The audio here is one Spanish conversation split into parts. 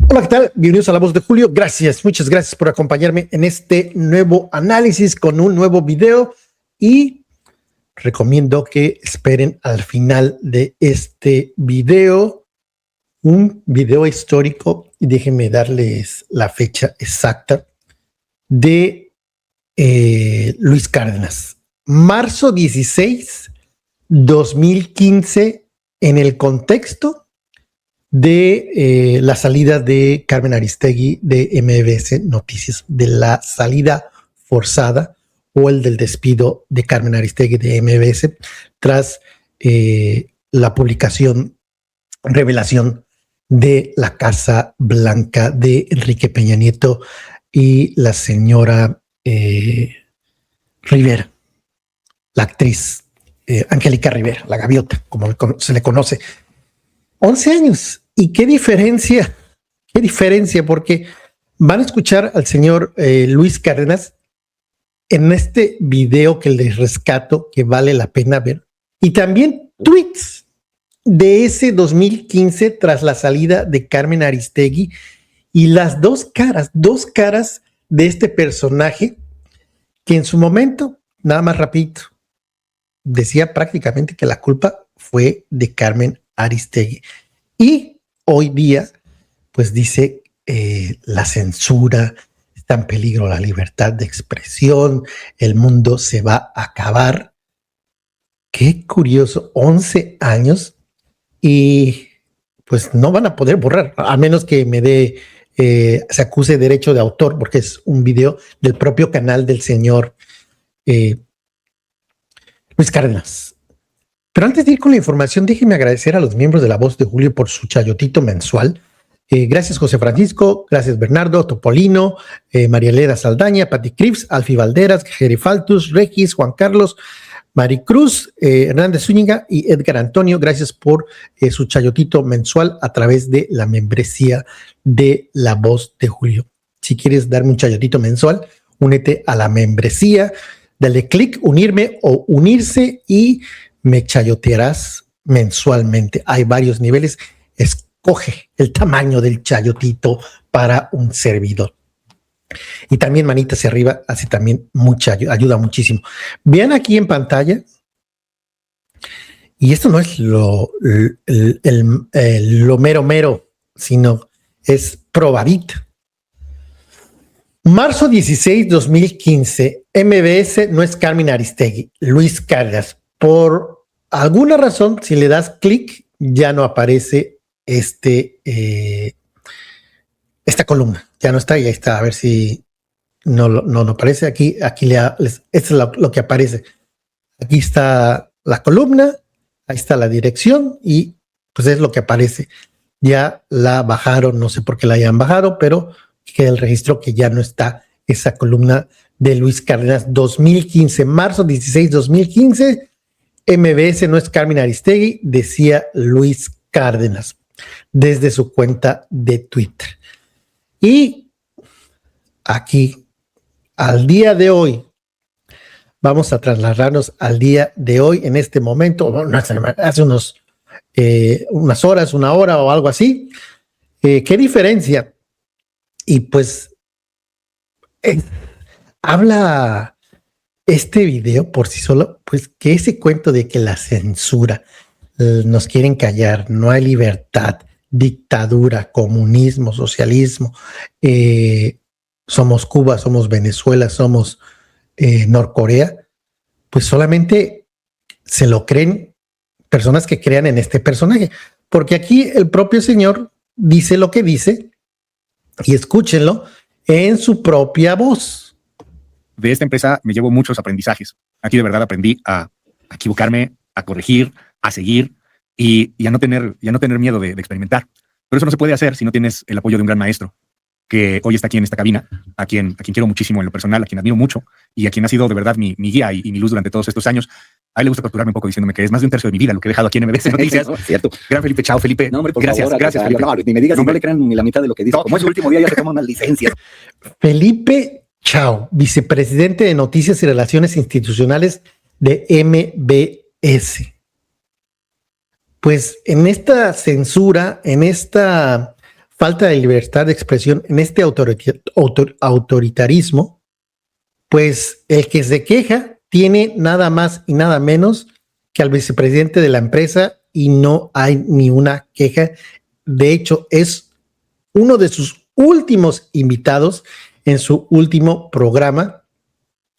Hola, ¿qué tal? Bienvenidos a La Voz de Julio. Gracias, muchas gracias por acompañarme en este nuevo análisis con un nuevo video y recomiendo que esperen al final de este video un video histórico y déjenme darles la fecha exacta de Luis Cárdenas. Marzo 16, 2015, en el contexto de la salida de Carmen Aristegui de MBS Noticias, de la salida forzada o el del despido de Carmen Aristegui de MBS tras la publicación, revelación de la Casa Blanca de Enrique Peña Nieto y la señora Rivera, la actriz Angélica Rivera, la gaviota, como se le conoce. 11 años. ¿Y qué diferencia? ¿Qué diferencia? Porque van a escuchar al señor Luis Cárdenas en este video que les rescato, que vale la pena ver. Y también tweets de ese 2015 tras la salida de Carmen Aristegui y las dos caras de este personaje que en su momento, nada más rapidito, decía prácticamente que la culpa fue de Carmen Aristegui. Y hoy día, pues dice la censura, está en peligro la libertad de expresión, el mundo se va a acabar. Qué curioso, 11 años y pues no van a poder borrar, a menos que me dé, se acuse derecho de autor, porque es un video del propio canal del señor Luis Cárdenas. Pero antes de ir con la información, déjenme agradecer a los miembros de La Voz de Julio por su chayotito mensual. Gracias José Francisco, gracias Bernardo, Topolino, María Elena Saldaña, Pati Crips, Alfi Valderas, Gerifaltus, Regis, Juan Carlos, Maricruz, Hernández Zúñiga y Edgar Antonio. Gracias por su chayotito mensual a través de la membresía de La Voz de Julio. Si quieres darme un chayotito mensual, únete a la membresía, dale clic, unirme o unirse y me chayotearás mensualmente. Hay varios niveles. Escoge el tamaño del chayotito para un servidor. Y también manita hacia arriba hace también mucha ayuda muchísimo. Vean aquí en pantalla. Y esto no es lo mero, sino es probadito. Marzo 16, 2015, MBS no es Carmen Aristegui, Luis Cárdenas. Por alguna razón, si le das clic, ya no aparece esta columna. Ya no está, ya está. A ver si no aparece. Aquí esto es lo que aparece. Aquí está la columna, ahí está la dirección y pues es lo que aparece. Ya la bajaron, no sé por qué la hayan bajado, pero queda el registro que ya no está esa columna de Luis Cárdenas 2015, marzo 16, 2015. MBS no es Carmen Aristegui, decía Luis Cárdenas desde su cuenta de Twitter. Y aquí, al día de hoy, vamos a trasladarnos al día de hoy, en este momento, hace unas horas, una hora o algo así. ¿Qué diferencia? Y pues habla este video por sí solo, pues que ese cuento de que la censura nos quieren callar, no hay libertad, dictadura, comunismo, socialismo, somos Cuba, somos Venezuela, somos Norcorea, pues solamente se lo creen personas que crean en este personaje, porque aquí el propio señor dice lo que dice y escúchenlo en su propia voz. De esta empresa me llevo muchos aprendizajes. Aquí de verdad aprendí a equivocarme, a corregir, a seguir y a no tener miedo de experimentar. Pero eso no se puede hacer si no tienes el apoyo de un gran maestro que hoy está aquí en esta cabina, a quien quiero muchísimo en lo personal, a quien admiro mucho y a quien ha sido de verdad mi guía y mi luz durante todos estos años. A él le gusta capturarme un poco diciéndome que es más de un tercio de mi vida lo que he dejado aquí en MBS Noticias. Cierto. Gran Felipe, chao Felipe. No, hombre, gracias, favor, gracias Felipe. No, ni me digas, no le crean ni la mitad de lo que dice. No. Como es el último día ya se toma unas licencias. Felipe Chao, vicepresidente de Noticias y Relaciones Institucionales de MBS. Pues en esta censura, en esta falta de libertad de expresión en este autoritarismo, pues el que se queja tiene nada más y nada menos que al vicepresidente de la empresa y no hay ni una queja. De hecho, es uno de sus últimos invitados en su último programa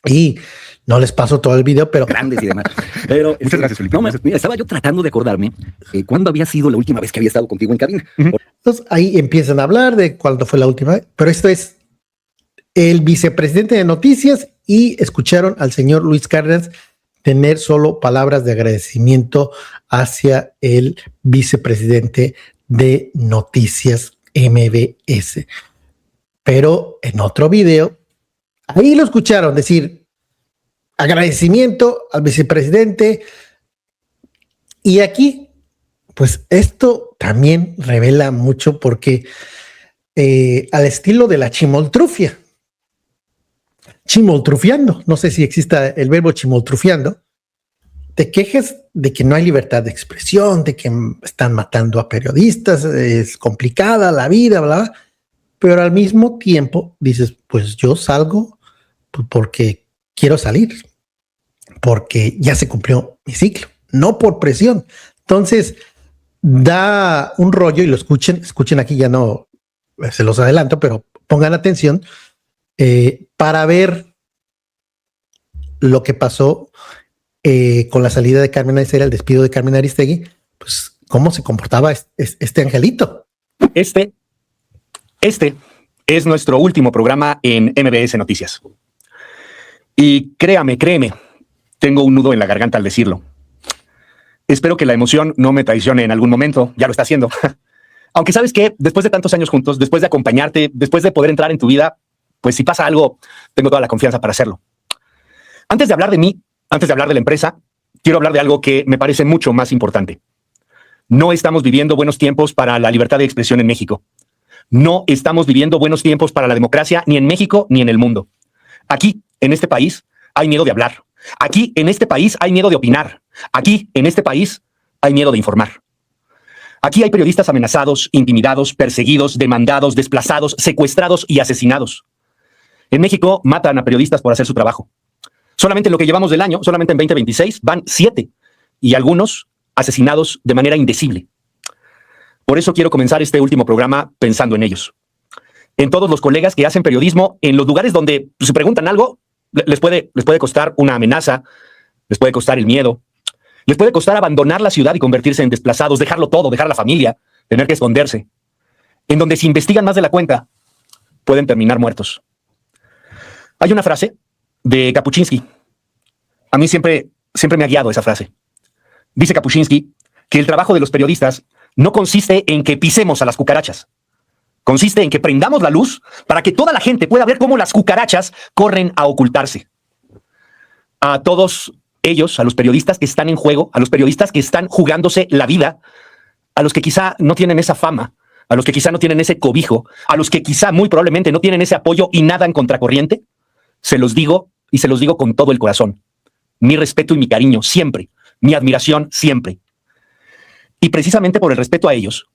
y no les paso todo el video, pero grandes y demás. Pero, muchas gracias, Felipe. No, mira, estaba yo tratando de acordarme cuándo había sido la última vez que había estado contigo en cabina. entonces ahí empiezan a hablar de cuándo fue la última vez, pero esto es el vicepresidente de Noticias y escucharon al señor Luis Cárdenas tener solo palabras de agradecimiento hacia el vicepresidente de Noticias MBS. Pero en otro video, ahí lo escucharon decir agradecimiento al vicepresidente. Y aquí, pues esto también revela mucho porque al estilo de la chimoltrufia, chimoltrufiando, no sé si exista el verbo chimoltrufiando, te quejas de que no hay libertad de expresión, de que están matando a periodistas, es complicada la vida, bla, bla, pero al mismo tiempo dices, pues yo salgo porque quiero salir, porque ya se cumplió mi ciclo, no por presión. Entonces da un rollo y lo escuchen aquí, ya no se los adelanto, pero pongan atención para ver lo que pasó con la salida de Carmen Aristegui, el despido de Carmen Aristegui, pues cómo se comportaba este angelito. Este es nuestro último programa en MBS Noticias. Y créame, tengo un nudo en la garganta al decirlo. Espero que la emoción no me traicione en algún momento, ya lo está haciendo. Aunque sabes que después de tantos años juntos, después de acompañarte, después de poder entrar en tu vida, pues si pasa algo, tengo toda la confianza para hacerlo. Antes de hablar de mí, antes de hablar de la empresa, quiero hablar de algo que me parece mucho más importante. No estamos viviendo buenos tiempos para la libertad de expresión en México. No estamos viviendo buenos tiempos para la democracia ni en México ni en el mundo. Aquí, en este país, hay miedo de hablar. Aquí, en este país, hay miedo de opinar. Aquí, en este país, hay miedo de informar. Aquí hay periodistas amenazados, intimidados, perseguidos, demandados, desplazados, secuestrados y asesinados. En México matan a periodistas por hacer su trabajo. Solamente en lo que llevamos del año, solamente en 2026, van 7 y algunos asesinados de manera indecible. Por eso quiero comenzar este último programa pensando en ellos. En todos los colegas que hacen periodismo, en los lugares donde se preguntan algo, les puede costar una amenaza, les puede costar el miedo, les puede costar abandonar la ciudad y convertirse en desplazados, dejarlo todo, dejar la familia, tener que esconderse. En donde si investigan más de la cuenta, pueden terminar muertos. Hay una frase de Kapuscinski. A mí siempre me ha guiado esa frase. Dice Kapuscinski que el trabajo de los periodistas no consiste en que pisemos a las cucarachas. Consiste en que prendamos la luz para que toda la gente pueda ver cómo las cucarachas corren a ocultarse. A todos ellos, a los periodistas que están en juego, a los periodistas que están jugándose la vida, a los que quizá no tienen esa fama, a los que quizá no tienen ese cobijo, a los que quizá muy probablemente no tienen ese apoyo y nadan contracorriente, se los digo y se los digo con todo el corazón. Mi respeto y mi cariño siempre, mi admiración siempre. Y precisamente por el respeto a ellos,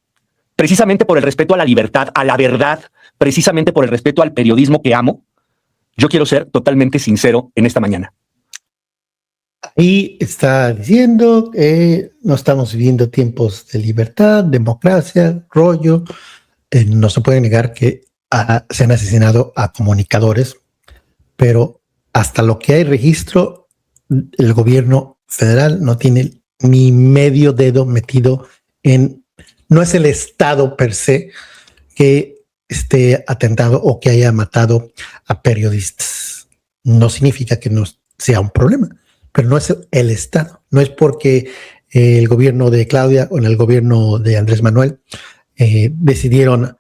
precisamente por el respeto a la libertad, a la verdad, precisamente por el respeto al periodismo que amo, yo quiero ser totalmente sincero en esta mañana. Ahí está diciendo que no estamos viviendo tiempos de libertad, democracia, rollo. No se puede negar que se han asesinado a comunicadores, pero hasta lo que hay registro, el gobierno federal no tiene ni medio dedo metido en, no es el Estado per se que esté atentado o que haya matado a periodistas. No significa que no sea un problema, pero no es el Estado. No es porque el gobierno de Claudia o en el gobierno de Andrés Manuel decidieron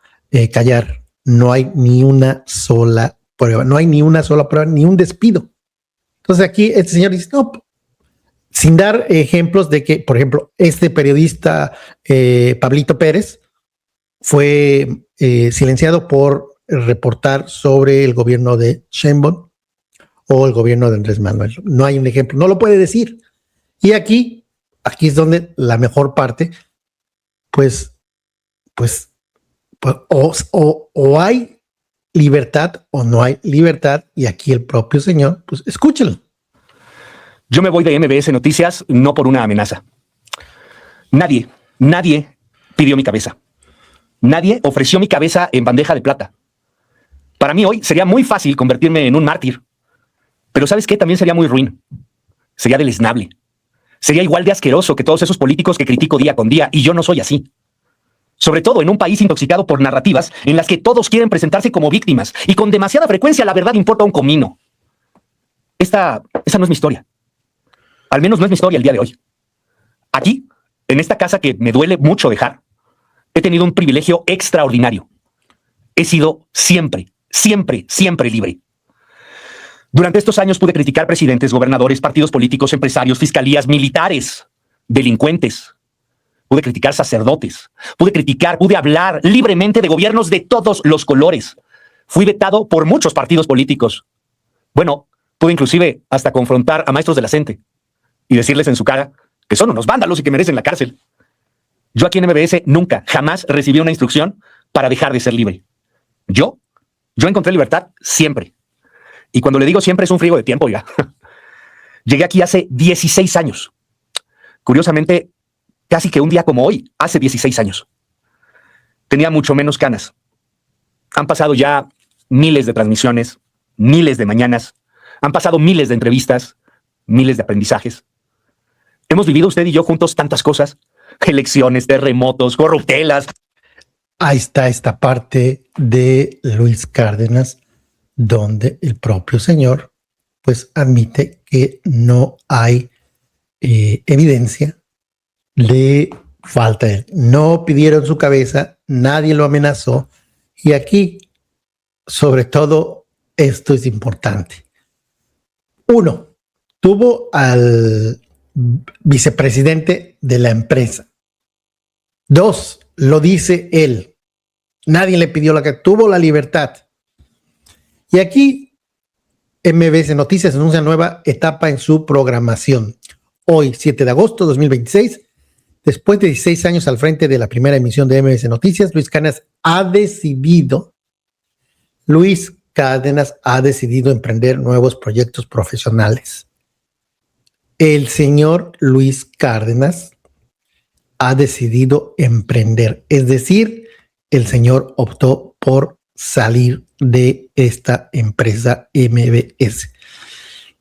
callar. No hay ni una sola prueba, ni un despido. Entonces aquí este señor dice, no, sin dar ejemplos de que, por ejemplo, este periodista Pablito Pérez fue silenciado por reportar sobre el gobierno de Sheinbaum o el gobierno de Andrés Manuel. No hay un ejemplo, no lo puede decir. Y aquí es donde la mejor parte, pues pues, o hay libertad o no hay libertad, y aquí el propio señor, pues escúchelo. Yo me voy de MBS Noticias no por una amenaza. Nadie pidió mi cabeza. Nadie ofreció mi cabeza en bandeja de plata. Para mí hoy sería muy fácil convertirme en un mártir. Pero ¿sabes qué? También sería muy ruin. Sería deleznable. Sería igual de asqueroso que todos esos políticos que critico día con día, y yo no soy así. Sobre todo en un país intoxicado por narrativas en las que todos quieren presentarse como víctimas y con demasiada frecuencia la verdad importa un comino. Esa no es mi historia. Al menos no es mi historia el día de hoy. Aquí, en esta casa que me duele mucho dejar, he tenido un privilegio extraordinario. He sido siempre libre. Durante estos años pude criticar presidentes, gobernadores, partidos políticos, empresarios, fiscalías, militares, delincuentes. Pude criticar sacerdotes. Pude hablar libremente de gobiernos de todos los colores. Fui vetado por muchos partidos políticos. Bueno, pude inclusive hasta confrontar a maestros de la CENTE y decirles en su cara que son unos vándalos y que merecen la cárcel. Yo aquí en MBS nunca, jamás recibí una instrucción para dejar de ser libre. Yo encontré libertad siempre. Y cuando le digo siempre es un friego de tiempo, ya. Llegué aquí hace 16 años. Curiosamente, casi que un día como hoy, hace 16 años. Tenía mucho menos canas. Han pasado ya miles de transmisiones, miles de mañanas. Han pasado miles de entrevistas, miles de aprendizajes. Hemos vivido usted y yo juntos tantas cosas. Elecciones, terremotos, corruptelas. Ahí está esta parte de Luis Cárdenas, donde el propio señor pues admite que no hay evidencia de falta de él. No pidieron su cabeza, nadie lo amenazó, y aquí, sobre todo, esto es importante. Uno, tuvo al vicepresidente de la empresa. Dos, lo dice él. Nadie le pidió la que tuvo la libertad. Y aquí MBS Noticias anuncia nueva etapa en su programación. Hoy, 7 de agosto de 2026, después de 16 años al frente de la primera emisión de MBS Noticias, Luis Cárdenas ha decidido emprender nuevos proyectos profesionales. El señor Luis Cárdenas ha decidido emprender, es decir, el señor optó por salir de esta empresa MBS.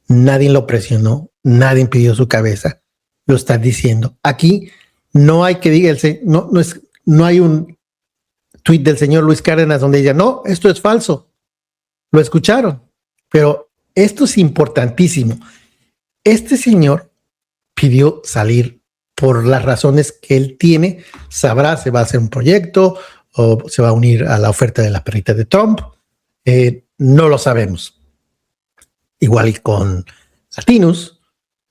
Nadie lo presionó, nadie pidió su cabeza, lo están diciendo. Aquí no hay que diga no hay un tuit del señor Luis Cárdenas donde diga, no, esto es falso. Lo escucharon, pero esto es importantísimo. Este señor pidió salir por las razones que él tiene. Sabrá si va a hacer un proyecto o se va a unir a la oferta de la perrita de Trump. No lo sabemos. Igual con Latinus,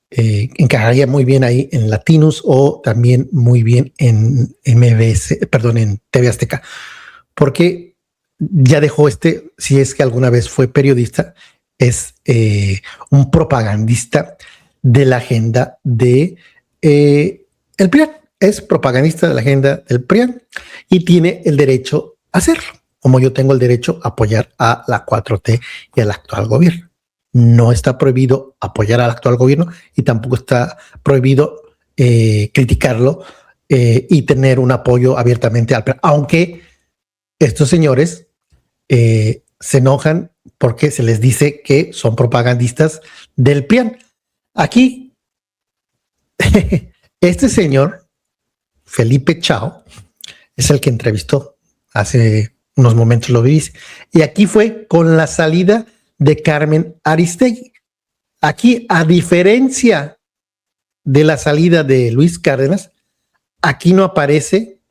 encajaría muy bien ahí en Latinus o también muy bien en en TV Azteca, porque ya dejó si es que alguna vez fue periodista, es un propagandista de la agenda de el PRIAN. Es propagandista de la agenda del PRIAN y tiene el derecho a hacerlo, como yo tengo el derecho a apoyar a la 4T y al actual gobierno. No está prohibido apoyar al actual gobierno y tampoco está prohibido criticarlo y tener un apoyo abiertamente al PRIAN, aunque estos señores se enojan porque se les dice que son propagandistas del PRIAN. Aquí, este señor, Felipe Chao, es el que entrevistó hace unos momentos, lo viste. Y aquí fue con la salida de Carmen Aristegui. Aquí, a diferencia de la salida de Luis Cárdenas, aquí no aparece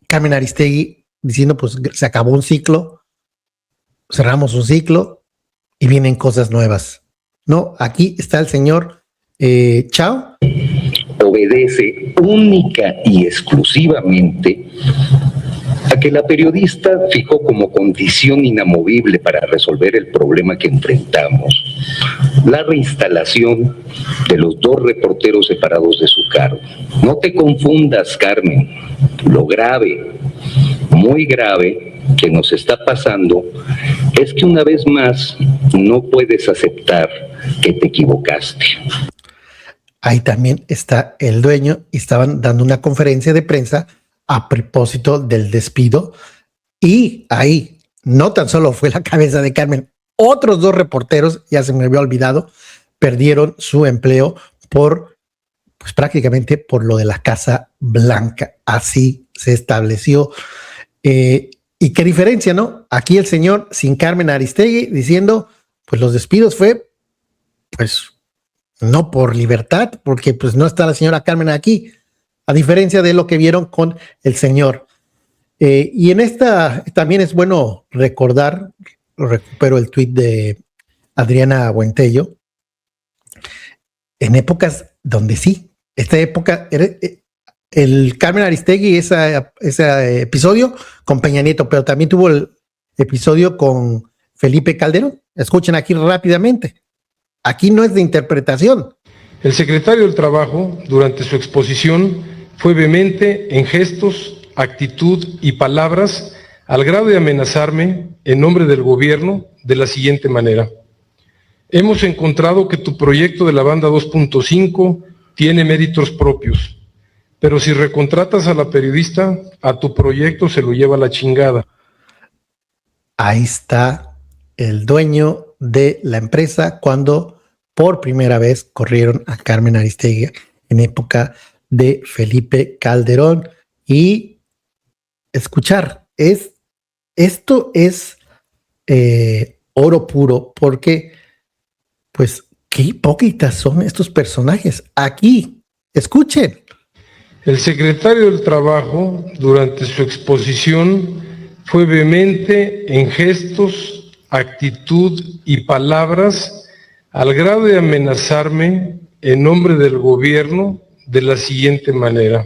Carmen Aristegui diciendo, pues se acabó un ciclo, cerramos un ciclo y vienen cosas nuevas. No, aquí está el señor Chao. Obedece única y exclusivamente a que la periodista fijó como condición inamovible para resolver el problema que enfrentamos la reinstalación de los 2 reporteros separados de su cargo. No te confundas, Carmen. Lo grave muy grave que nos está pasando es que una vez más no puedes aceptar que te equivocaste. Ahí también está el dueño y estaban dando una conferencia de prensa a propósito del despido. Y ahí no tan solo fue la cabeza de Carmen, otros dos reporteros, ya se me había olvidado, perdieron su empleo por, pues prácticamente por lo de la Casa Blanca. Así se estableció. Y qué diferencia, ¿no? Aquí el señor sin Carmen Aristegui diciendo, pues los despidos fue, pues no por libertad, porque pues no está la señora Carmen aquí, a diferencia de lo que vieron con el señor. Y en esta también es bueno recordar, recupero el tuit de Adriana Buentello, en épocas donde sí, esta época, el Carmen Aristegui, ese episodio con Peña Nieto, pero también tuvo el episodio con Felipe Calderón. Escuchen aquí rápidamente. Aquí no es de interpretación. El secretario del Trabajo, durante su exposición, fue vehemente en gestos, actitud y palabras, al grado de amenazarme, en nombre del gobierno, de la siguiente manera. Hemos encontrado que tu proyecto de la banda 2.5 tiene méritos propios, pero si recontratas a la periodista, a tu proyecto se lo lleva la chingada. Ahí está el dueño de la empresa cuando por primera vez corrieron a Carmen Aristegui en época de Felipe Calderón. Y escuchar, esto es oro puro, porque pues qué hipócritas son estos personajes. Aquí, escuchen. El secretario del Trabajo, durante su exposición, fue vehemente en gestos, actitud y palabras, al grado de amenazarme, en nombre del gobierno, de la siguiente manera.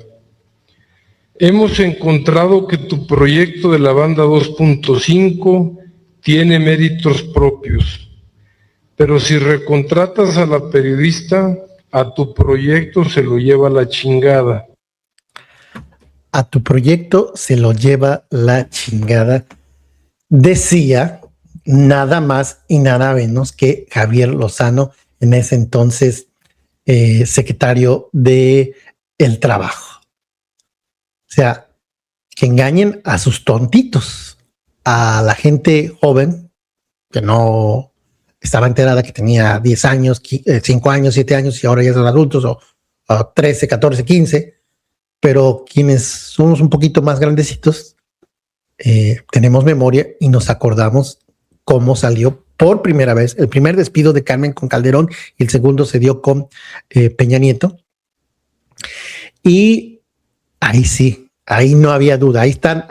Hemos encontrado que tu proyecto de la banda 2.5 tiene méritos propios, pero si recontratas a la periodista, a tu proyecto se lo lleva la chingada. A tu proyecto se lo lleva la chingada, decía nada más y nada menos que Javier Lozano, en ese entonces secretario de el Trabajo. O sea, que engañen a sus tontitos, a la gente joven que no estaba enterada que tenía 10 años, 5 años, 7 años y ahora ya son adultos, o 13, 14, 15. Pero quienes somos un poquito más grandecitos, tenemos memoria y nos acordamos cómo salió por primera vez el primer despido de Carmen con Calderón y el segundo se dio con Peña Nieto. Y ahí sí, ahí no había duda, ahí están,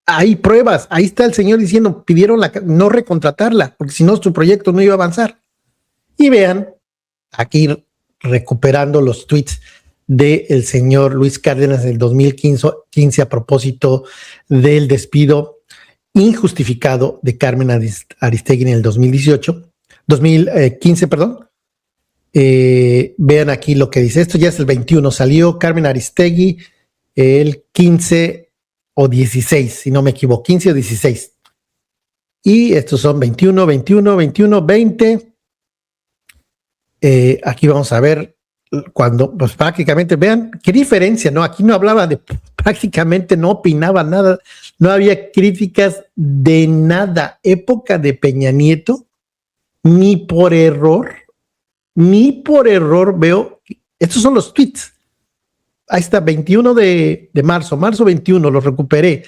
hay pruebas, ahí está el señor diciendo, pidieron no recontratarla, porque si no su proyecto no iba a avanzar. Y vean, aquí recuperando los tweets del señor Luis Cárdenas del 2015 a propósito del despido injustificado de Carmen Aristegui en el 2015, perdón. Vean aquí lo que dice. Esto ya es el 21. Salió Carmen Aristegui el 15 o 16, si no me equivoco, 15 o 16. Y estos son 21, 21, 21, 20. Aquí vamos a ver cuando, pues prácticamente, vean qué diferencia, ¿no? Aquí no hablaba de, prácticamente no opinaba nada, no había críticas de nada. Época de Peña Nieto, ni por error veo, estos son los tweets. Ahí está, 21 de marzo 21, lo recuperé.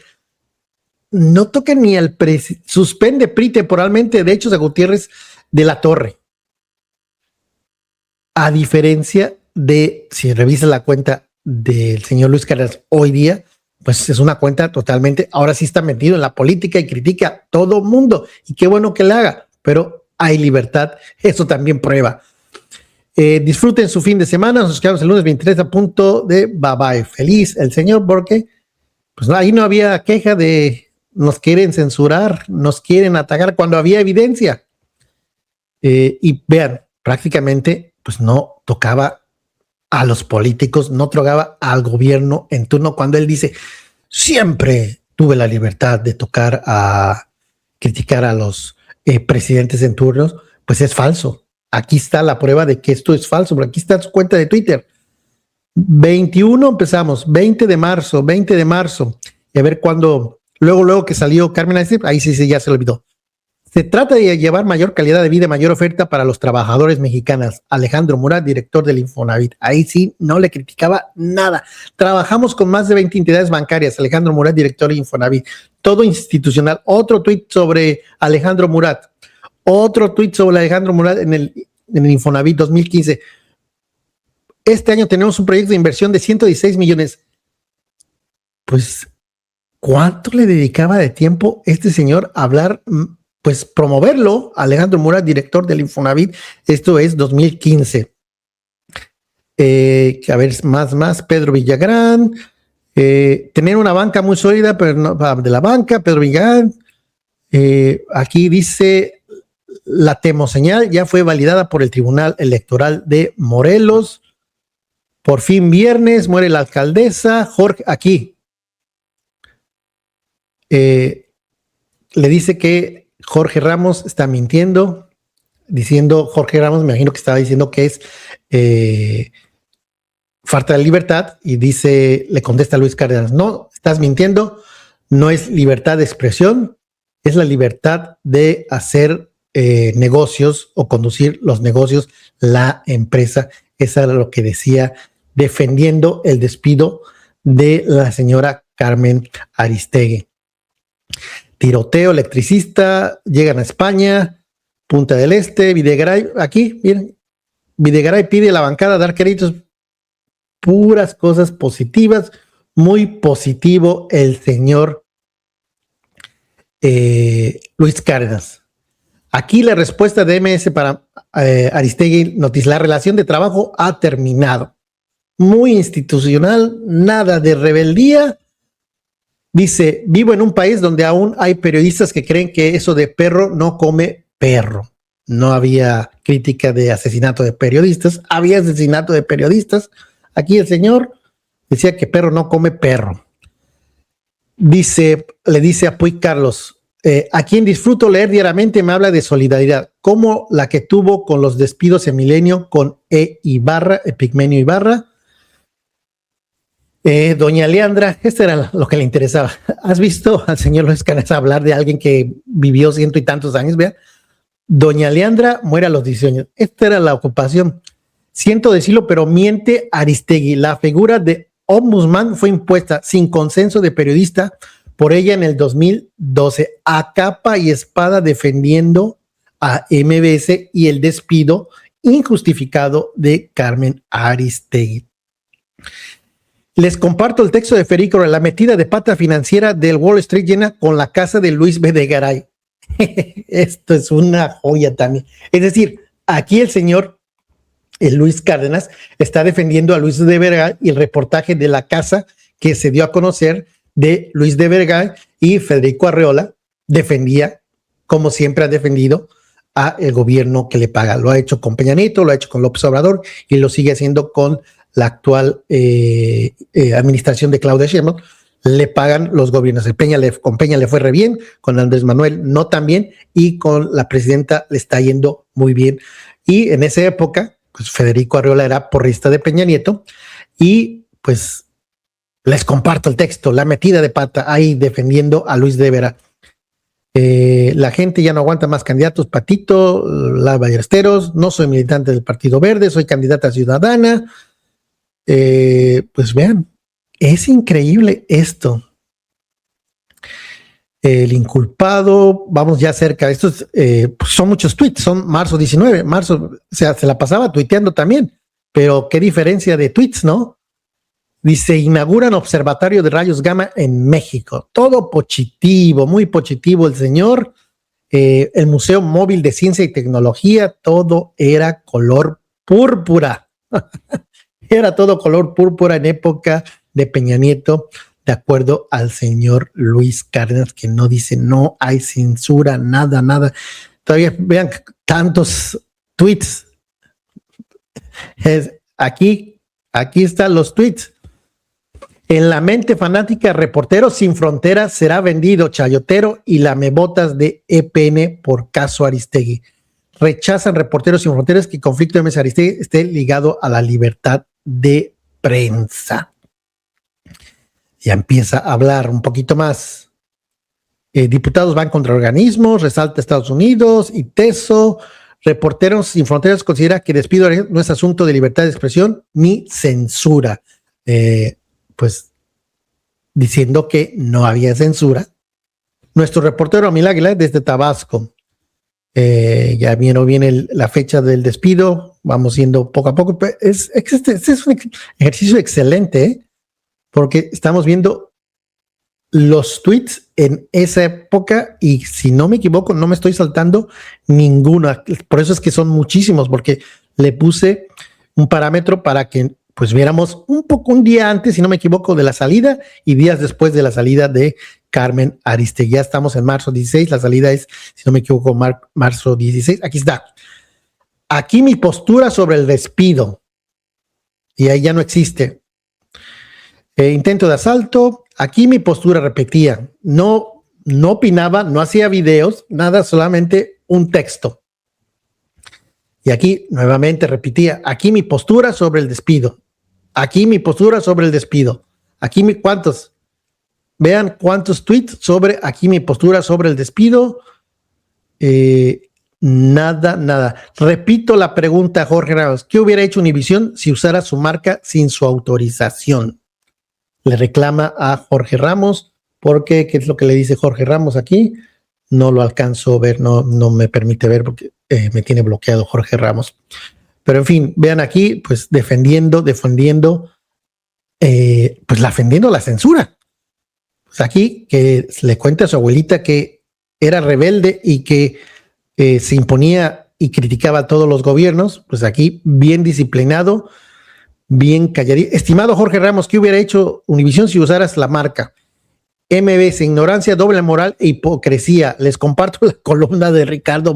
No toquen ni al presidente, suspende PRI temporalmente derechos a Gutiérrez de la Torre. A diferencia de, si revisas la cuenta del señor Luis Cárdenas hoy día, pues es una cuenta totalmente, ahora sí está metido en la política y critica a todo mundo, y qué bueno que le haga, pero hay libertad, eso también prueba. Disfruten su fin de semana, nos quedamos el lunes 23 a punto de bye bye. Feliz el señor, porque pues ahí no había queja de nos quieren censurar, nos quieren atacar cuando había evidencia. Y vean, prácticamente pues no tocaba a los políticos, no tocaba al gobierno en turno cuando él dice siempre tuve la libertad de criticar a los presidentes en turnos, pues es falso. Aquí está la prueba de que esto es falso, pero aquí está su cuenta de Twitter. 21 empezamos, 20 de marzo, y a ver cuándo, luego que salió Carmen Aristegui, ahí sí ya se lo olvidó. Se trata de llevar mayor calidad de vida y mayor oferta para los trabajadores mexicanos. Alejandro Murat, director del Infonavit. Ahí sí no le criticaba nada. Trabajamos con más de 20 entidades bancarias. Alejandro Murat, director del Infonavit. Todo institucional. Otro tuit sobre Alejandro Murat. Otro tuit sobre Alejandro Murat en el Infonavit 2015. Este año tenemos un proyecto de inversión de 116 millones. Pues, ¿cuánto le dedicaba de tiempo este señor a hablar? Pues promoverlo, Alejandro Murat, director del Infonavit, esto es 2015. A ver, más, Pedro Villagrán, tener una banca muy sólida, pero no de la banca, Pedro Villagrán, aquí dice, la temoseñal ya fue validada por el Tribunal Electoral de Morelos, por fin viernes, muere la alcaldesa, Jorge, aquí, le dice que Jorge Ramos está mintiendo, diciendo, Jorge Ramos, me imagino que estaba diciendo que es falta de libertad, y dice, le contesta Luis Cárdenas, no, estás mintiendo, no es libertad de expresión, es la libertad de hacer negocios o conducir los negocios, la empresa. Eso era lo que decía, defendiendo el despido de la señora Carmen Aristegui. Tiroteo, electricista, llegan a España, Punta del Este, Videgaray, aquí, miren, Videgaray pide a la bancada dar créditos, puras cosas positivas, muy positivo el señor Luis Cárdenas. Aquí la respuesta de MS para Aristegui Noticias, la relación de trabajo ha terminado. Muy institucional, nada de rebeldía. Dice, vivo en un país donde aún hay periodistas que creen que eso de perro no come perro. No había crítica de asesinato de periodistas, había asesinato de periodistas. Aquí el señor decía que perro no come perro. Dice, le dice a Puig Carlos, a quien disfruto leer diariamente me habla de solidaridad, como la que tuvo con los despidos en Milenio con Ibarra, Epigmenio Ibarra. Doña Leandra, esto era lo que le interesaba. ¿Has visto al señor Luis Cárdenas hablar de alguien que vivió 100 y tantos años? Vea, Doña Leandra muere a los 18 años. Esta era la ocupación. Siento decirlo, pero miente Aristegui. La figura de ombudsman fue impuesta sin consenso de periodista por ella en el 2012, a capa y espada defendiendo a MBS y el despido injustificado de Carmen Aristegui. Les comparto el texto de Federico, la metida de pata financiera del Wall Street Journal con la casa de Luis Videgaray. Esto es una joya también. Es decir, aquí el señor Luis Cárdenas está defendiendo a Luis Videgaray y el reportaje de la casa que se dio a conocer de Luis Videgaray, y Federico Arreola defendía, como siempre ha defendido, a el gobierno que le paga. Lo ha hecho con Peña Nieto, lo ha hecho con López Obrador y lo sigue haciendo con la actual administración de Claudia Sheinbaum. Le pagan los gobiernos. Con Peña le fue re bien, con Andrés Manuel no tan bien, y con la presidenta le está yendo muy bien. Y en esa época, pues Federico Arreola era porrista de Peña Nieto, y pues les comparto el texto, la metida de pata ahí defendiendo a Luis de Vera. La gente ya no aguanta más candidatos, Patito, la Ballesteros, no soy militante del Partido Verde, soy candidata ciudadana. Pues vean, es increíble esto. El inculpado, vamos ya cerca, estos pues son muchos tweets, son marzo 19, o sea, se la pasaba tuiteando también, pero qué diferencia de tweets, ¿no? Dice, inauguran observatorio de rayos gamma en México, todo positivo, muy positivo el señor. El Museo Móvil de Ciencia y Tecnología, todo era color púrpura. Era todo color púrpura en época de Peña Nieto, de acuerdo al señor Luis Cárdenas, que no dice no hay censura, nada. Todavía vean tantos tweets. Aquí están los tweets. En la mente fanática, Reporteros Sin Fronteras será vendido chayotero y lamebotas de EPN por caso Aristegui. Rechazan Reporteros Sin Fronteras que el conflicto de MS Aristegui esté ligado a la libertad de prensa. Ya empieza a hablar un poquito más. Diputados van contra organismos, resalta Estados Unidos y TESO. Reporteros Sin Fronteras considera que despido no es asunto de libertad de expresión ni censura. Pues diciendo que no había censura. Nuestro reportero Amil Águila desde Tabasco. Ya viene la fecha del despido. Vamos yendo poco a poco. Este es un ejercicio excelente, porque estamos viendo los tweets en esa época y si no me equivoco, no me estoy saltando ninguna. Por eso es que son muchísimos, porque le puse un parámetro para que pues viéramos un día antes, si no me equivoco, de la salida y días después de la salida de Carmen Aristegui. Ya estamos en marzo 16, la salida es, si no me equivoco, marzo 16. Aquí está. Aquí mi postura sobre el despido. Y ahí ya no existe. Intento de asalto. Aquí mi postura repetía. No opinaba, no hacía videos, nada, solamente un texto. Y aquí nuevamente repetía. Aquí mi postura sobre el despido. Aquí mi postura sobre el despido. Aquí ¿cuántos? Vean cuántos tweets sobre aquí mi postura sobre el despido. Nada. Repito la pregunta a Jorge Ramos. ¿Qué hubiera hecho Univisión si usara su marca sin su autorización? Le reclama a Jorge Ramos, porque ¿qué es lo que le dice Jorge Ramos aquí? No lo alcanzo a ver, no me permite ver porque me tiene bloqueado Jorge Ramos. Pero en fin, vean aquí, pues defendiendo la censura. Pues aquí que le cuenta a su abuelita que era rebelde y que se imponía y criticaba a todos los gobiernos, pues aquí bien disciplinado, bien calladito. Estimado Jorge Ramos, ¿qué hubiera hecho Univisión si usaras la marca? MBS, ignorancia, doble moral e hipocresía. Les comparto la columna de Ricardo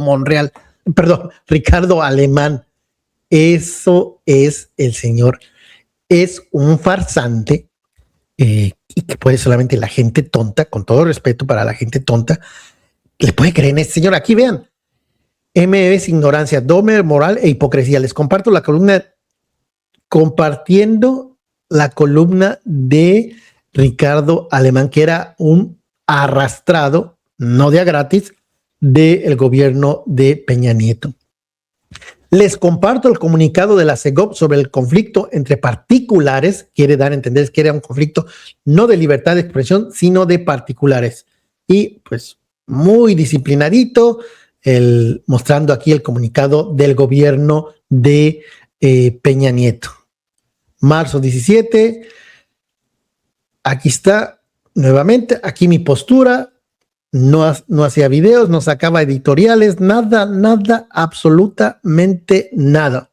Alemán. Eso es el señor. Es un farsante y que puede solamente la gente tonta, con todo respeto para la gente tonta, le puede creer en este señor. Aquí vean. MBS, ignorancia, doble moral e hipocresía. Les comparto la columna, compartiendo la columna de Ricardo Alemán, que era un arrastrado, no de a gratis, del gobierno de Peña Nieto. Les comparto el comunicado de la CEGOP sobre el conflicto entre particulares. Quiere dar a entender que era un conflicto no de libertad de expresión, sino de particulares. Y pues muy disciplinadito, mostrando aquí el comunicado del gobierno de Peña Nieto. Marzo 17, aquí está nuevamente, aquí mi postura. No hacía videos, no sacaba editoriales, nada, absolutamente nada.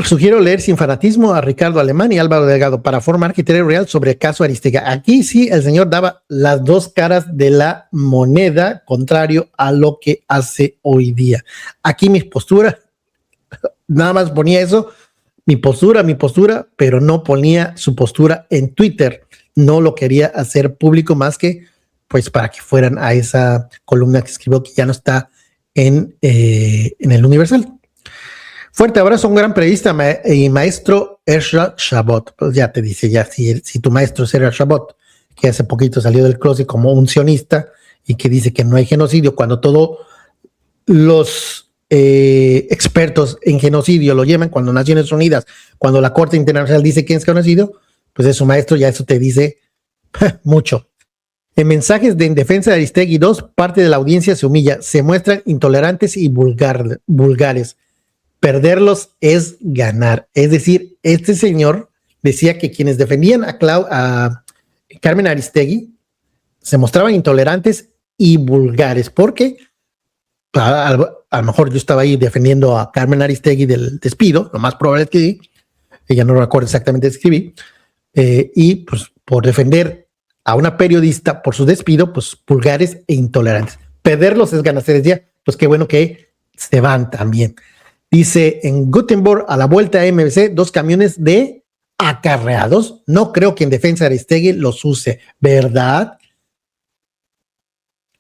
Sugiero leer sin fanatismo a Ricardo Alemán y Álvaro Delgado para formar criterio real sobre el caso Aristegui. Aquí sí el señor daba las dos caras de la moneda, contrario a lo que hace hoy día. Aquí mi postura, nada más ponía eso, mi postura, pero no ponía su postura en Twitter. No lo quería hacer público más que pues para que fueran a esa columna que escribió, que ya no está en el Universal. Fuerte abrazo a un gran periodista y maestro Ezra Shabot. Pues ya te dice, ya si tu maestro es Ezra Shabot, que hace poquito salió del closet como un sionista y que dice que no hay genocidio, cuando todos los expertos en genocidio lo llevan, cuando Naciones Unidas, cuando la Corte Internacional dice quién es genocidio, pues es su maestro, ya eso te dice mucho. En mensajes en defensa de Aristegui 2, parte de la audiencia se humilla, se muestran intolerantes y vulgares. Perderlos es ganar. Es decir, este señor decía que quienes defendían a Carmen Aristegui se mostraban intolerantes y vulgares, porque a lo mejor yo estaba ahí defendiendo a Carmen Aristegui del despido, lo más probable es que sí, ella no recuerdo exactamente escribí, y pues por defender a una periodista por su despido, pues vulgares e intolerantes. Perderlos es ganar. Se decía, pues qué bueno que se van también. Dice, en Gutenberg, a la vuelta a MBC, 2 camiones de acarreados. No creo que en defensa de Aristegui los use, ¿verdad?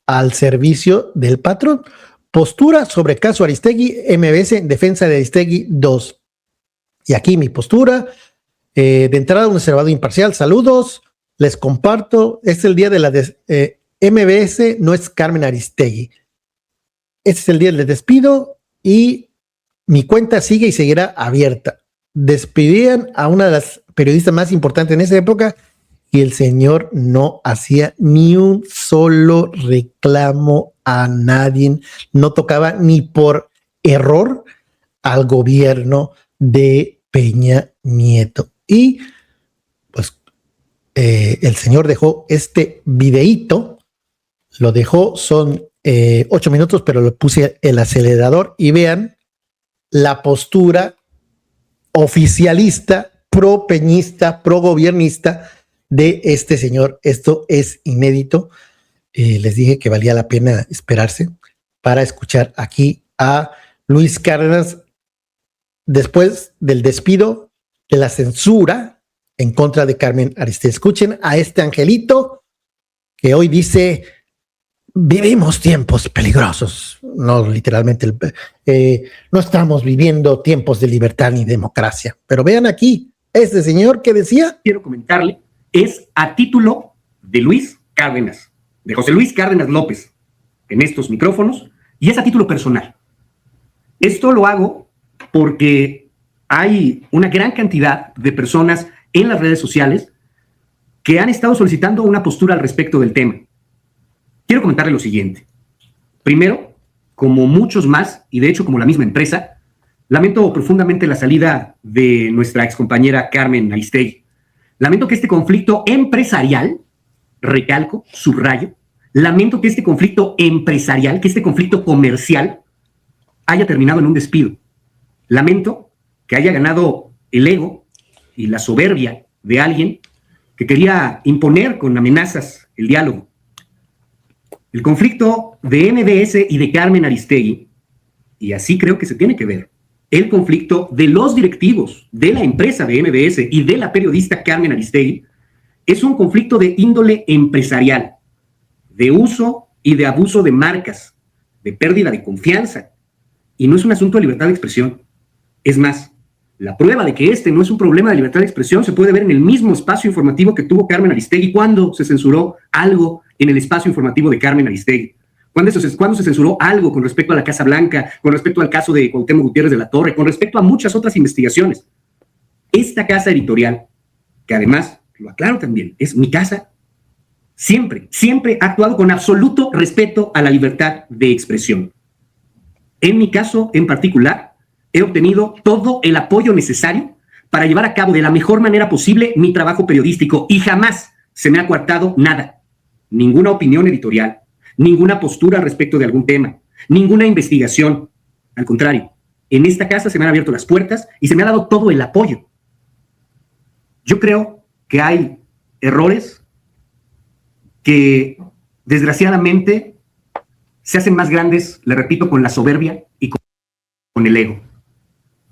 Al servicio del patrón. Postura sobre caso Aristegui, MBS en defensa de Aristegui 2. Y aquí mi postura. De entrada, un observador imparcial. Saludos. Les comparto. Es el día de la MBS, no es Carmen Aristegui. Este es el día del despido y mi cuenta sigue y seguirá abierta. Despidían a una de las periodistas más importantes en esa época y el señor no hacía ni un solo reclamo a nadie, no tocaba ni por error al gobierno de Peña Nieto. Y pues el señor dejó este videíto, lo dejó, son 8 minutos, pero lo puse el acelerador y vean la postura oficialista, pro peñista, pro gobiernista de este señor. Esto es inédito. Les dije que valía la pena esperarse para escuchar aquí a Luis Cárdenas después del despido, de la censura en contra de Carmen Aristegui. Escuchen a este angelito que hoy dice: vivimos tiempos peligrosos. No literalmente, no estamos viviendo tiempos de libertad ni democracia. Pero vean aquí, este señor que decía. Quiero comentarle, es a título de Luis Cárdenas, de José Luis Cárdenas López, en estos micrófonos, y es a título personal. Esto lo hago porque hay una gran cantidad de personas en las redes sociales que han estado solicitando una postura al respecto del tema. Quiero comentarle lo siguiente. Primero, como muchos más, y de hecho como la misma empresa, lamento profundamente la salida de nuestra excompañera Carmen Aristegui. Lamento que este conflicto empresarial, recalco, subrayo, lamento que este conflicto empresarial, que este conflicto comercial haya terminado en un despido. Lamento que haya ganado el ego y la soberbia de alguien que quería imponer con amenazas el diálogo. El conflicto de MBS y de Carmen Aristegui, y así creo que se tiene que ver, el conflicto de los directivos de la empresa de MBS y de la periodista Carmen Aristegui, es un conflicto de índole empresarial, de uso y de abuso de marcas, de pérdida de confianza, y no es un asunto de libertad de expresión. Es más, la prueba de que este no es un problema de libertad de expresión se puede ver en el mismo espacio informativo que tuvo Carmen Aristegui cuando se censuró algo en el espacio informativo de Carmen Aristegui. Cuando se censuró algo con respecto a la Casa Blanca, con respecto al caso de Cuauhtémoc Gutiérrez de la Torre, con respecto a muchas otras investigaciones. Esta casa editorial, que además, lo aclaro también, es mi casa, siempre ha actuado con absoluto respeto a la libertad de expresión. En mi caso en particular, he obtenido todo el apoyo necesario para llevar a cabo de la mejor manera posible mi trabajo periodístico y jamás se me ha coartado nada. Ninguna opinión editorial, ninguna postura respecto de algún tema, ninguna investigación. Al contrario, en esta casa se me han abierto las puertas y se me ha dado todo el apoyo. Yo creo que hay errores que desgraciadamente se hacen más grandes, le repito, con la soberbia y con el ego.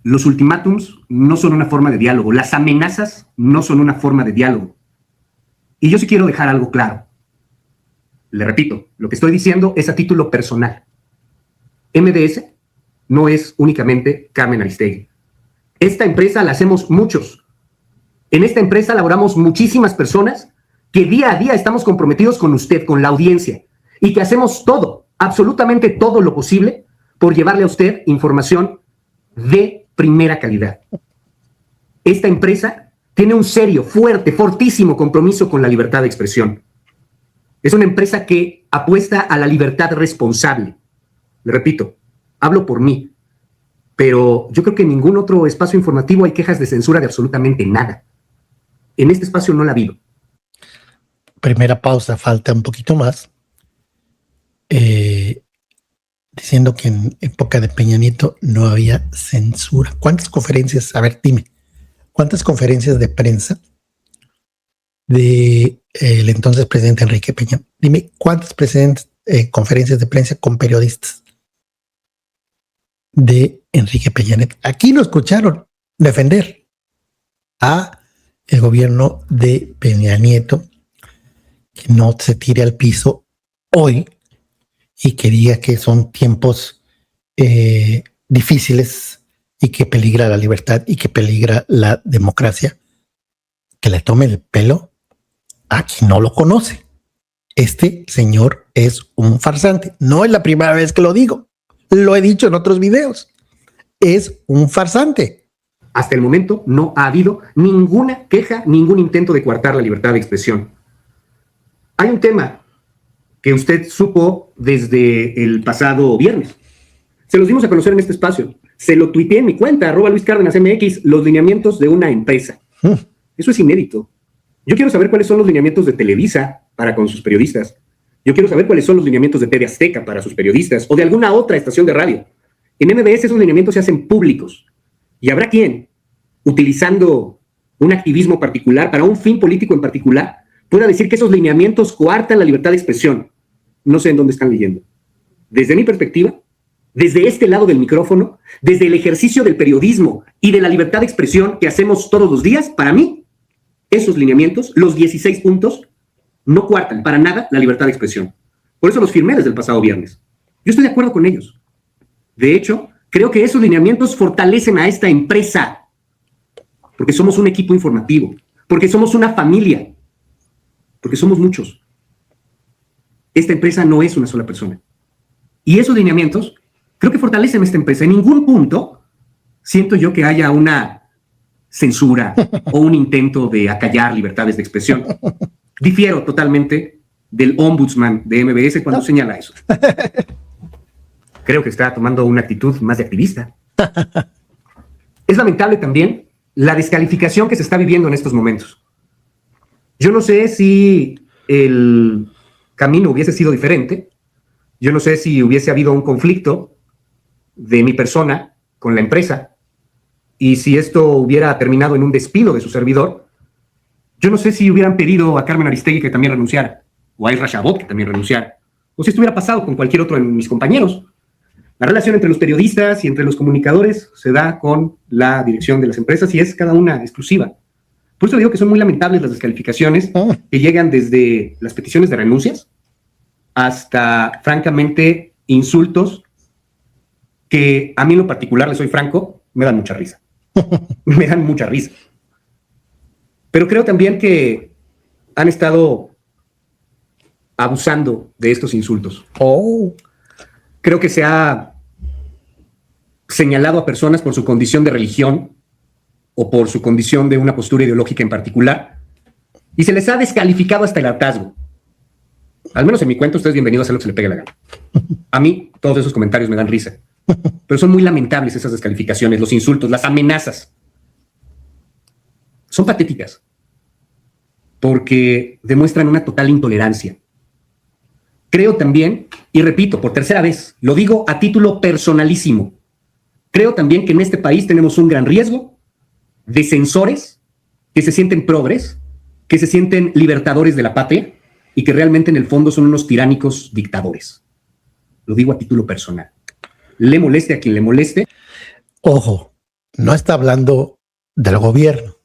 Los ultimátums no son una forma de diálogo, las amenazas no son una forma de diálogo. Y yo sí quiero dejar algo claro. Le repito, lo que estoy diciendo es a título personal. MBS no es únicamente Carmen Aristegui. Esta empresa la hacemos muchos. En esta empresa laboramos muchísimas personas que día a día estamos comprometidos con usted, con la audiencia, y que hacemos todo, absolutamente todo lo posible por llevarle a usted información de primera calidad. Esta empresa tiene un serio, fuerte, fortísimo compromiso con la libertad de expresión. Es una empresa que apuesta a la libertad responsable. Le repito, hablo por mí, pero yo creo que en ningún otro espacio informativo hay quejas de censura de absolutamente nada. En este espacio no la ha habido. Primera pausa, falta un poquito más. Diciendo que en época de Peña Nieto no había censura. ¿Cuántas conferencias? A ver, dime, ¿cuántas conferencias de prensa de el entonces presidente Enrique Peña? Dime, ¿cuántas conferencias de prensa con periodistas de Enrique Peña Nieto. Aquí lo escucharon defender a el gobierno de Peña Nieto, que no se tire al piso hoy y que diga que son tiempos difíciles y que peligra la libertad y que peligra la democracia, que le tome el pelo a quien no lo conoce. Este señor es un farsante. No es la primera vez que lo digo. Lo he dicho en otros videos. Es un farsante. Hasta el momento no ha habido ninguna queja, ningún intento de coartar la libertad de expresión. Hay un tema que usted supo desde el pasado viernes. Se los dimos a conocer en este espacio. Se lo tuiteé en mi cuenta, @LuisCárdenasMX, los lineamientos de una empresa. Eso es inédito. Yo quiero saber cuáles son los lineamientos de Televisa para con sus periodistas. Yo quiero saber cuáles son los lineamientos de TV Azteca para sus periodistas o de alguna otra estación de radio. En MBS esos lineamientos se hacen públicos. Y habrá quien, utilizando un activismo particular para un fin político en particular, pueda decir que esos lineamientos coartan la libertad de expresión. No sé en dónde están leyendo. Desde mi perspectiva, desde este lado del micrófono, desde el ejercicio del periodismo y de la libertad de expresión que hacemos todos los días, para mí, esos lineamientos, los 16 puntos, no coartan para nada la libertad de expresión. Por eso los firmé desde el pasado viernes. Yo estoy de acuerdo con ellos. De hecho, creo que esos lineamientos fortalecen a esta empresa, porque somos un equipo informativo, porque somos una familia, porque somos muchos. Esta empresa no es una sola persona. Y esos lineamientos creo que fortalecen a esta empresa. En ningún punto siento yo que haya una censura o un intento de acallar libertades de expresión. Difiero totalmente del ombudsman de MBS cuando señala eso. Creo que está tomando una actitud más de activista. Es lamentable también la descalificación que se está viviendo en estos momentos. Yo no sé si el camino hubiese sido diferente. Yo no sé si hubiese habido un conflicto de mi persona con la empresa y si esto hubiera terminado en un despido de su servidor. Yo no sé si hubieran pedido a Carmen Aristegui que también renunciara, o a Isra Chabot que también renunciara, o si esto hubiera pasado con cualquier otro de mis compañeros. La relación entre los periodistas y entre los comunicadores se da con la dirección de las empresas y es cada una exclusiva. Por eso digo que son muy lamentables las descalificaciones que llegan desde las peticiones de renuncias hasta, francamente, insultos que a mí en lo particular, les soy franco, me dan mucha risa. Me dan mucha risa. Pero creo también que han estado abusando de estos insultos. Creo que se ha señalado a personas por su condición de religión o por su condición de una postura ideológica en particular y se les ha descalificado hasta el hartazgo. Al menos en mi cuenta, ustedes bienvenidos a hacer lo que se le pegue la gana. A mí, todos esos comentarios me dan risa. Pero son muy lamentables esas descalificaciones, los insultos, las amenazas. Son patéticas. Porque demuestran una total intolerancia. Creo también, y repito, por tercera vez, lo digo a título personalísimo, creo también que en este país tenemos un gran riesgo de censores que se sienten progres, que se sienten libertadores de la patria y que realmente en el fondo son unos tiránicos dictadores. Lo digo a título personal. Le moleste a quien le moleste. Ojo, no está hablando del gobierno,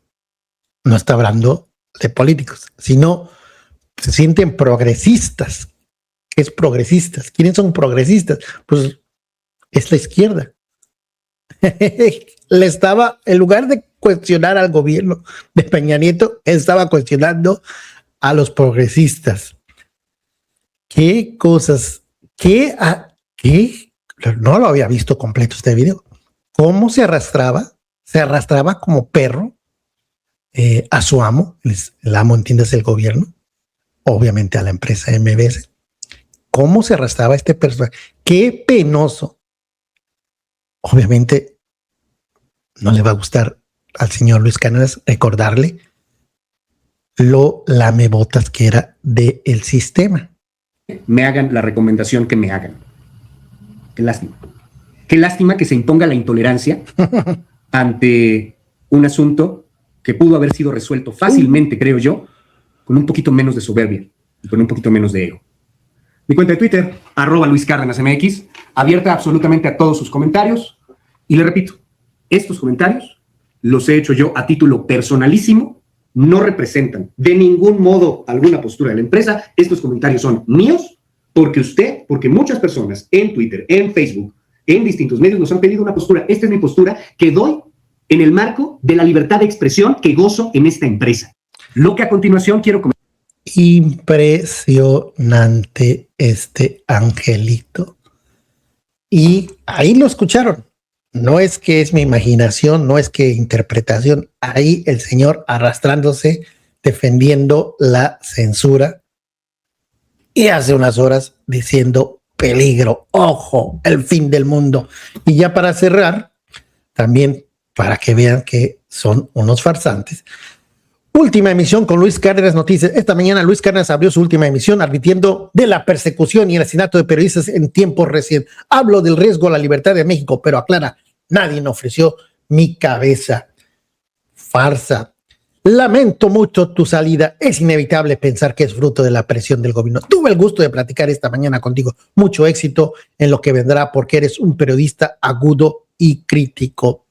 no está hablando de políticos, sino se sienten progresistas. ¿Qué es progresistas? ¿Quiénes son progresistas? Pues es la izquierda. Le estaba, en lugar de cuestionar al gobierno de Peña Nieto, estaba cuestionando a los progresistas. ¿Qué cosas? ¿Qué? No lo había visto completo este video. ¿Cómo se arrastraba? Se arrastraba como perro a su amo. El amo, entiendes, el gobierno. Obviamente a la empresa MBS. ¿Cómo se arrastraba este personaje? Qué penoso. Obviamente no le va a gustar al señor Luis Cárdenas recordarle lo lamebotas que era del sistema. Me hagan la recomendación que me hagan. Qué lástima. Qué lástima que se imponga la intolerancia ante un asunto que pudo haber sido resuelto fácilmente, creo yo, con un poquito menos de soberbia y con un poquito menos de ego. Mi cuenta de Twitter, @LuisCárdenasMX, abierta absolutamente a todos sus comentarios. Y le repito, estos comentarios los he hecho yo a título personalísimo, no representan de ningún modo alguna postura de la empresa. Estos comentarios son míos porque muchas personas en Twitter, en Facebook, en distintos medios nos han pedido una postura. Esta es mi postura que doy en el marco de la libertad de expresión que gozo en esta empresa. Lo que a continuación quiero comentar. Impresionante este angelito. Y ahí lo escucharon. No es que es mi imaginación, no es que interpretación. Ahí el señor arrastrándose, defendiendo la censura. Y hace unas horas diciendo peligro, ojo, el fin del mundo. Y ya para cerrar, también para que vean que son unos farsantes. Última emisión con Luis Cárdenas Noticias. Esta mañana Luis Cárdenas abrió su última emisión advirtiendo de la persecución y el asesinato de periodistas en tiempos recientes. Hablo del riesgo a la libertad de México, pero aclara, nadie me ofreció mi cabeza. Farsa. Lamento mucho tu salida. Es inevitable pensar que es fruto de la presión del gobierno. Tuve el gusto de platicar esta mañana contigo. Mucho éxito en lo que vendrá porque eres un periodista agudo y crítico.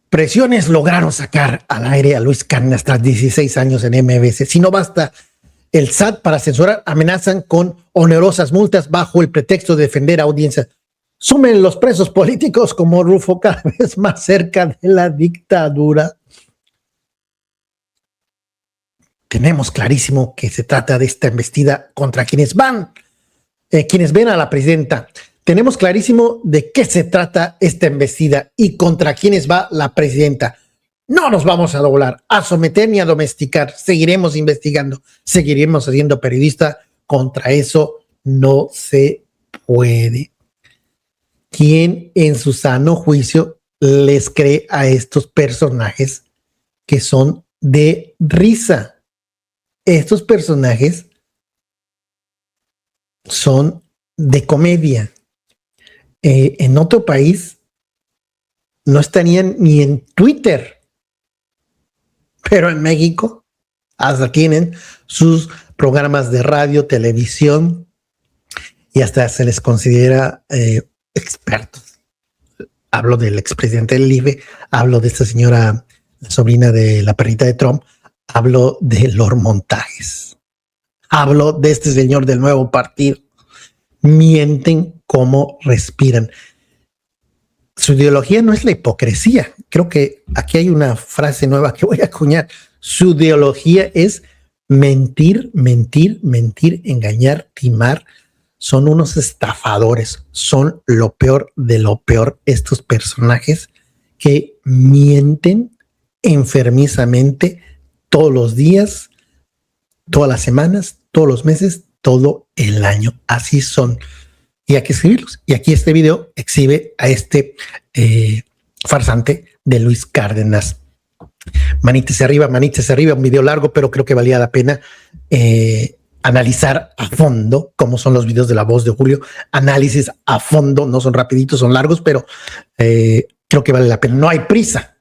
Presiones lograron sacar al aire a Luis Cárdenas tras 16 años en MBS. Si no basta el SAT para censurar, amenazan con onerosas multas bajo el pretexto de defender a audiencias. Sumen los presos políticos como Rufo cada vez más cerca de la dictadura. Tenemos clarísimo que se trata de esta embestida contra quienes ven a la presidenta. Tenemos clarísimo de qué se trata esta embestida y contra quienes va la presidenta. No nos vamos a doblar, a someter ni a domesticar. Seguiremos investigando, seguiremos siendo periodistas. Contra eso no se puede. ¿Quién en su sano juicio les cree a estos personajes que son de risa? Estos personajes son de comedia. En otro país no estarían ni en Twitter, pero en México hasta tienen sus programas de radio, televisión y hasta se les considera expertos. Hablo del expresidente del IFE, hablo de esta señora, la sobrina de la perrita de Trump, hablo de Lord Montajes, hablo de este señor del nuevo partido. Mienten como respiran. Su ideología no es la hipocresía. Creo que aquí hay una frase nueva que voy a acuñar. Su ideología es mentir, mentir, mentir, engañar, timar. Son unos estafadores, son lo peor de lo peor estos personajes que mienten enfermizamente todos los días, todas las semanas, todos los meses, todo el año. Así son. Y hay que escribirlos. Y aquí este video exhibe a este farsante de Luis Cárdenas. Manitas arriba, un video largo, pero creo que valía la pena analizar a fondo cómo son los videos de La Voz de Julio. Análisis a fondo, no son rapiditos, son largos, pero creo que vale la pena. No hay prisa,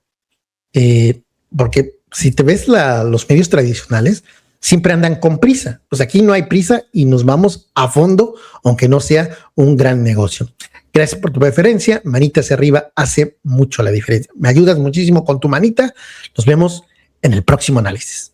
porque si te ves los medios tradicionales, siempre andan con prisa. Pues aquí no hay prisa y nos vamos a fondo, aunque no sea un gran negocio. Gracias por tu preferencia. Manita hacia arriba hace mucho la diferencia. Me ayudas muchísimo con tu manita. Nos vemos en el próximo análisis.